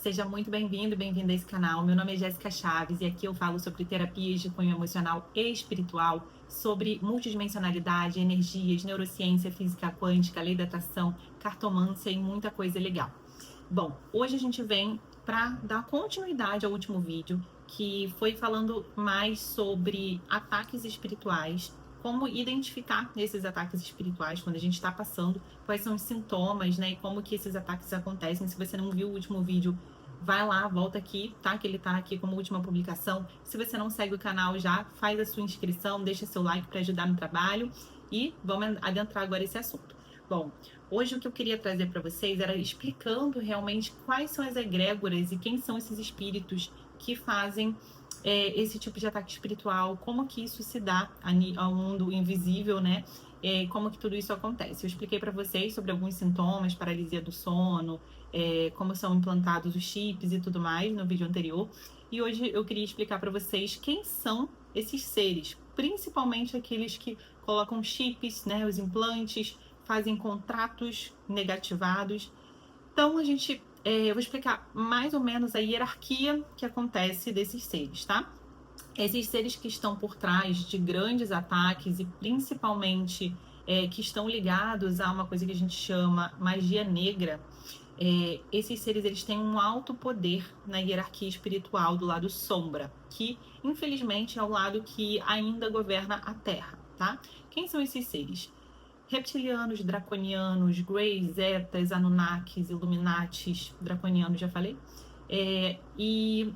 Seja muito bem-vindo e bem-vinda a esse canal. Meu nome é Jéssica Chaves e aqui eu falo sobre terapias de cunho emocional e espiritual, sobre multidimensionalidade, energias, neurociência, física quântica, lei da atração, cartomância e muita coisa legal. Bom, hoje a gente vem para dar continuidade ao último vídeo, que foi falando mais sobre ataques espirituais, como identificar esses ataques espirituais quando a gente está passando, quais são os sintomas, né, e como que esses ataques acontecem. Se você não viu o último vídeo, vai lá, volta aqui, tá? Que ele tá aqui como última publicação. Se você não segue o canal já, faz a sua inscrição, deixa seu like para ajudar no trabalho e vamos adentrar agora esse assunto. Bom, hoje o que eu queria trazer para vocês era explicando realmente quais são as egrégoras e quem são esses espíritos que fazem esse tipo de ataque espiritual, como que isso se dá ao mundo invisível, né? Como que tudo isso acontece. Eu expliquei para vocês sobre alguns sintomas, paralisia do sono, como são implantados os chips e tudo mais no vídeo anterior. E hoje eu queria explicar para vocês quem são esses seres, principalmente aqueles que colocam chips, né, os implantes, fazem contratos negativados. Então, eu vou explicar mais ou menos a hierarquia que acontece desses seres, tá? Esses seres que estão por trás de grandes ataques e principalmente que estão ligados a uma coisa que a gente chama magia negra, esses seres eles têm um alto poder na hierarquia espiritual do lado sombra, que infelizmente é o lado que ainda governa a Terra, tá? Quem são esses seres? Reptilianos, draconianos, Greys, Zetas, Anunnakis, Illuminatis, draconianos, já falei, e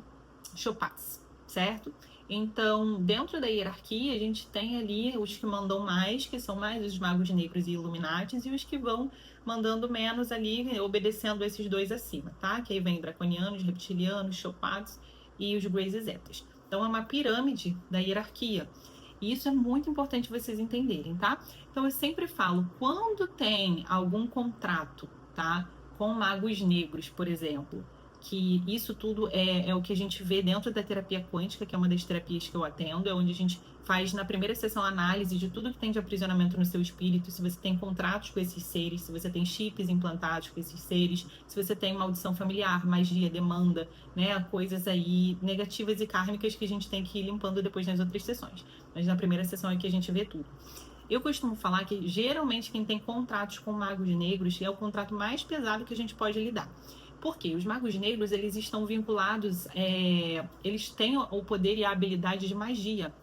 Chopats, certo? Então, dentro da hierarquia, a gente tem ali os que mandam mais, que são mais os magos negros e Illuminatis, e os que vão mandando menos ali, obedecendo esses dois acima, tá? Que aí vem draconianos, reptilianos, Chopats e os Greys e Zetas. Então, é uma pirâmide da hierarquia. E isso é muito importante vocês entenderem, tá? Então, eu sempre falo, quando tem algum contrato, tá? Com magos negros, por exemplo, que isso tudo é o que a gente vê dentro da terapia quântica, que é uma das terapias que eu atendo, é onde a gente faz na primeira sessão análise de tudo que tem de aprisionamento no seu espírito, se você tem contratos com esses seres, se você tem chips implantados com esses seres, se você tem maldição familiar, magia, demanda, né, coisas aí negativas e kármicas que a gente tem que ir limpando depois nas outras sessões. Mas na primeira sessão é que a gente vê tudo. Eu costumo falar que geralmente quem tem contratos com magos negros é o contrato mais pesado que a gente pode lidar. Porque os magos negros, eles estão vinculados, eles têm o poder e a habilidade de magia.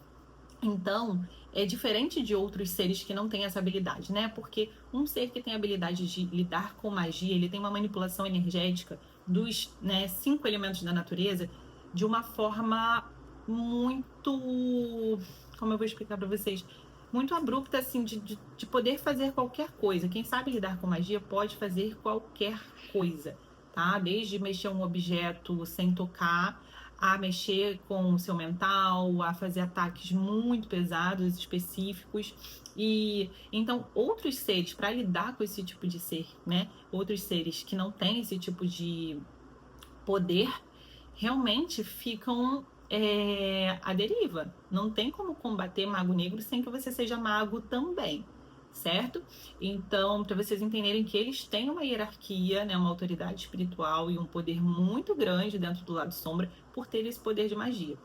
Então, é diferente de outros seres que não têm essa habilidade, né? Porque um ser que tem a habilidade de lidar com magia, ele tem uma manipulação energética dos 5 elementos da natureza de uma forma muito... Como eu vou explicar para vocês? Muito abrupta, assim, de poder fazer qualquer coisa. Quem sabe lidar com magia pode fazer qualquer coisa, tá? Desde mexer um objeto sem tocar, a mexer com o seu mental, a fazer ataques muito pesados, específicos. E então, outros seres, para lidar com esse tipo de ser, né? Outros seres que não têm esse tipo de poder, realmente ficam à deriva. Não tem como combater mago negro sem que você seja mago também, certo? Então, para vocês entenderem que eles têm uma hierarquia, né, uma autoridade espiritual e um poder muito grande dentro do lado sombra por ter esse poder de magia.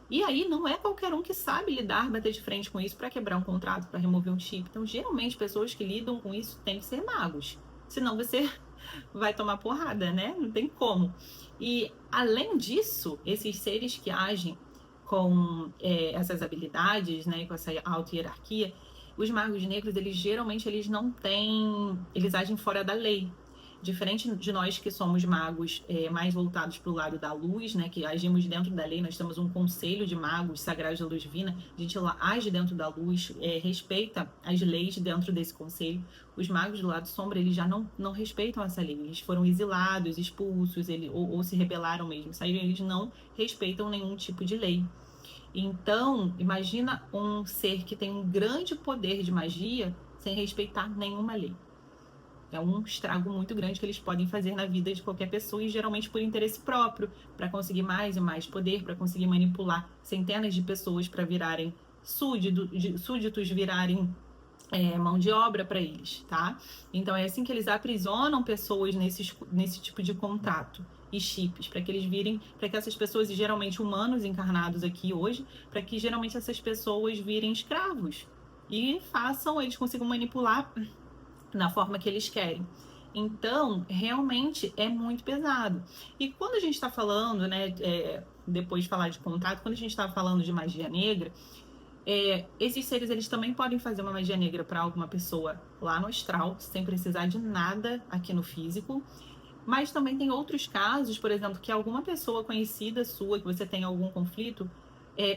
E aí, não é qualquer um que sabe lidar, bater de frente com isso para quebrar um contrato, para remover um chip. Então, geralmente, pessoas que lidam com isso têm que ser magos. Senão você vai tomar porrada, né? Não tem como. E, além disso, esses seres que agem com essas habilidades, né, com essa alta hierarquia, os magos negros, eles não têm... Eles agem fora da lei. Diferente de nós que somos magos mais voltados para o lado da luz, né, que agimos dentro da lei, nós temos um conselho de magos sagrados da luz divina, a gente age dentro da luz, respeita as leis dentro desse conselho. Os magos do lado sombra, eles já não respeitam essa lei, eles foram exilados, expulsos, ou se rebelaram mesmo, saíram, eles não respeitam nenhum tipo de lei. Então, imagina um ser que tem um grande poder de magia sem respeitar nenhuma lei. É um estrago muito grande que eles podem fazer na vida de qualquer pessoa e geralmente por interesse próprio, para conseguir mais e mais poder, para conseguir manipular centenas de pessoas para virarem súditos, virarem mão de obra para eles, tá? Então é assim que eles aprisionam pessoas nesse tipo de contrato. e chips, para que eles virem, para que essas pessoas, e geralmente humanos encarnados aqui hoje, para que geralmente essas pessoas virem escravos e eles consigam manipular na forma que eles querem. Então, realmente é muito pesado. E quando a gente está falando, né, depois de falar de contato, quando a gente está falando de magia negra, esses seres eles também podem fazer uma magia negra para alguma pessoa lá no astral, sem precisar de nada aqui no físico. Mas também tem outros casos, por exemplo, que alguma pessoa conhecida sua, que você tem algum conflito,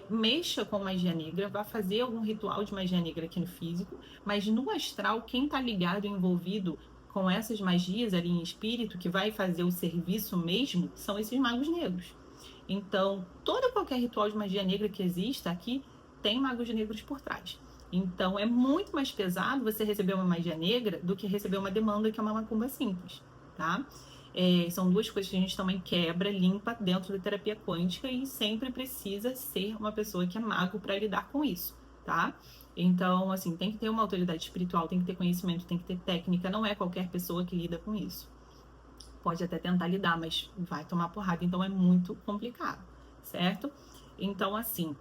mexa com magia negra, vai fazer algum ritual de magia negra aqui no físico, mas no astral, quem está ligado e envolvido com essas magias ali em espírito, que vai fazer o serviço mesmo, são esses magos negros. Então, todo e qualquer ritual de magia negra que exista aqui tem magos negros por trás. Então, é muito mais pesado você receber uma magia negra do que receber uma demanda que é uma macumba simples, tá? São duas coisas que a gente também quebra, limpa dentro da terapia quântica e sempre precisa ser uma pessoa que é mago para lidar com isso, tá? Então, assim, tem que ter uma autoridade espiritual, tem que ter conhecimento, tem que ter técnica, não é qualquer pessoa que lida com isso. Pode até tentar lidar, mas vai tomar porrada, então é muito complicado, certo? Então, assim,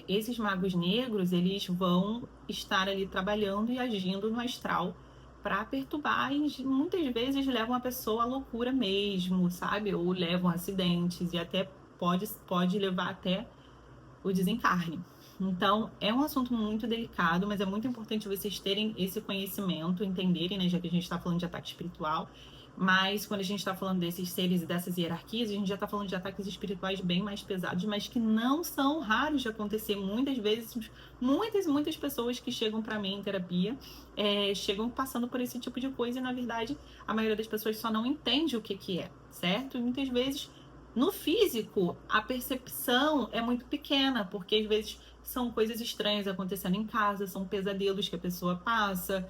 esses magos negros, eles vão estar ali trabalhando e agindo no astral para perturbar e muitas vezes levam a pessoa à loucura mesmo, sabe? Ou levam acidentes e até pode levar até o desencarne. Então, é um assunto muito delicado, mas é muito importante vocês terem esse conhecimento, entenderem, né? Já que a gente está falando de ataque espiritual, mas quando a gente está falando desses seres e dessas hierarquias, a gente já está falando de ataques espirituais bem mais pesados, mas que não são raros de acontecer. Muitas vezes, muitas pessoas que chegam para mim em terapia chegam passando por esse tipo de coisa e, na verdade, a maioria das pessoas só não entende o que é, certo? E muitas vezes, no físico, a percepção é muito pequena, porque às vezes são coisas estranhas acontecendo em casa, são pesadelos que a pessoa passa,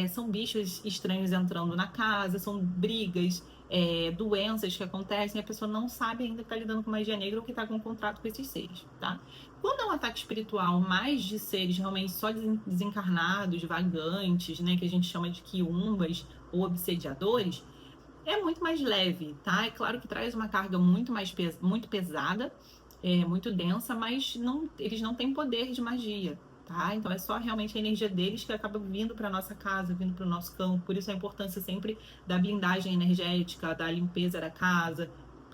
são bichos estranhos entrando na casa, são brigas, doenças que acontecem, e a pessoa não sabe ainda que está lidando com magia negra ou que está com um contrato com esses seres, tá? Quando é um ataque espiritual mais de seres realmente só desencarnados, vagantes, né, que a gente chama de quiumbas ou obsediadores, é muito mais leve, tá? É claro que traz uma carga muito pesada, muito densa, mas eles não têm poder de magia, tá? Então é só realmente a energia deles que acaba vindo para nossa casa, vindo para o nosso campo. Por isso a importância sempre da blindagem energética, da limpeza da casa,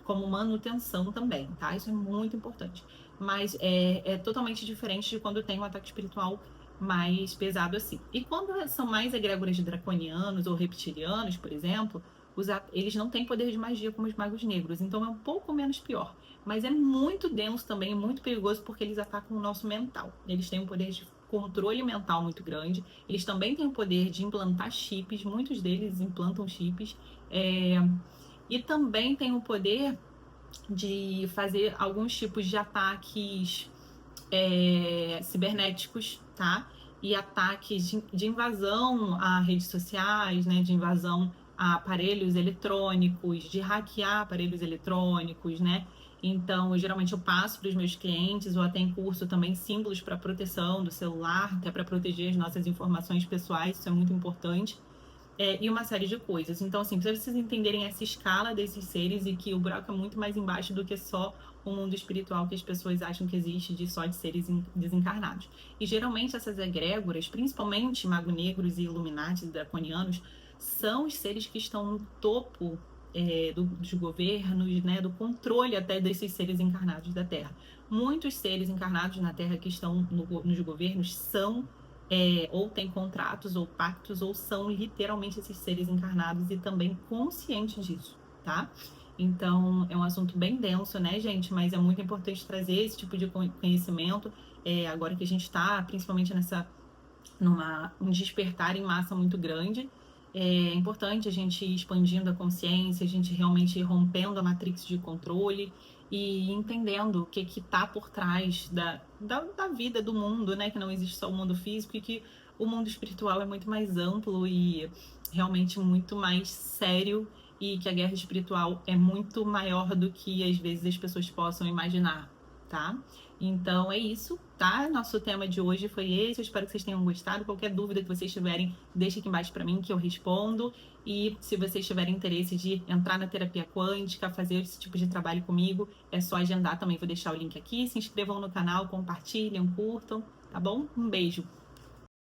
como manutenção também, tá? Isso é muito importante. Mas é totalmente diferente de quando tem um ataque espiritual mais pesado assim. E quando são mais egrégoras draconianos ou reptilianos, por exemplo, eles não têm poder de magia como os magos negros, então é um pouco menos pior. Mas é muito denso também, muito perigoso, porque eles atacam o nosso mental. Eles têm um poder de controle mental muito grande. Eles também têm o poder de implantar chips, muitos deles implantam chips. E também têm o poder de fazer alguns tipos de ataques cibernéticos, tá? E ataques de invasão a redes sociais, né? De invasão a aparelhos eletrônicos, de hackear aparelhos eletrônicos, né? Então, geralmente eu passo para os meus clientes, ou até em curso também, símbolos para proteção do celular, até para proteger as nossas informações pessoais, isso é muito importante. E uma série de coisas. Então, assim, para vocês entenderem essa escala desses seres e que o buraco é muito mais embaixo do que só o mundo espiritual que as pessoas acham que existe só de seres desencarnados. E geralmente essas egrégoras, principalmente mago negros e iluminatis e draconianos, são os seres que estão no topo dos governos, né, do controle até desses seres encarnados da Terra. Muitos seres encarnados na Terra que estão nos governos são ou têm contratos ou pactos, ou são literalmente esses seres encarnados e também conscientes disso, tá? Então, é um assunto bem denso, né, gente? Mas é muito importante trazer esse tipo de conhecimento, agora que a gente está, principalmente um despertar em massa muito grande. É importante a gente ir expandindo a consciência, a gente realmente ir rompendo a matrix de controle e entendendo o que está por trás da vida do mundo, né? Que não existe só o mundo físico e que o mundo espiritual é muito mais amplo e realmente muito mais sério, e que a guerra espiritual é muito maior do que às vezes as pessoas possam imaginar, tá? Então é isso, tá? Nosso tema de hoje foi esse. Eu espero que vocês tenham gostado. Qualquer dúvida que vocês tiverem, deixa aqui embaixo para mim que eu respondo. E se vocês tiverem interesse de entrar na terapia quântica, fazer esse tipo de trabalho comigo, é só agendar também. Vou deixar o link aqui. Se inscrevam no canal, compartilhem, curtam, tá bom? Um beijo.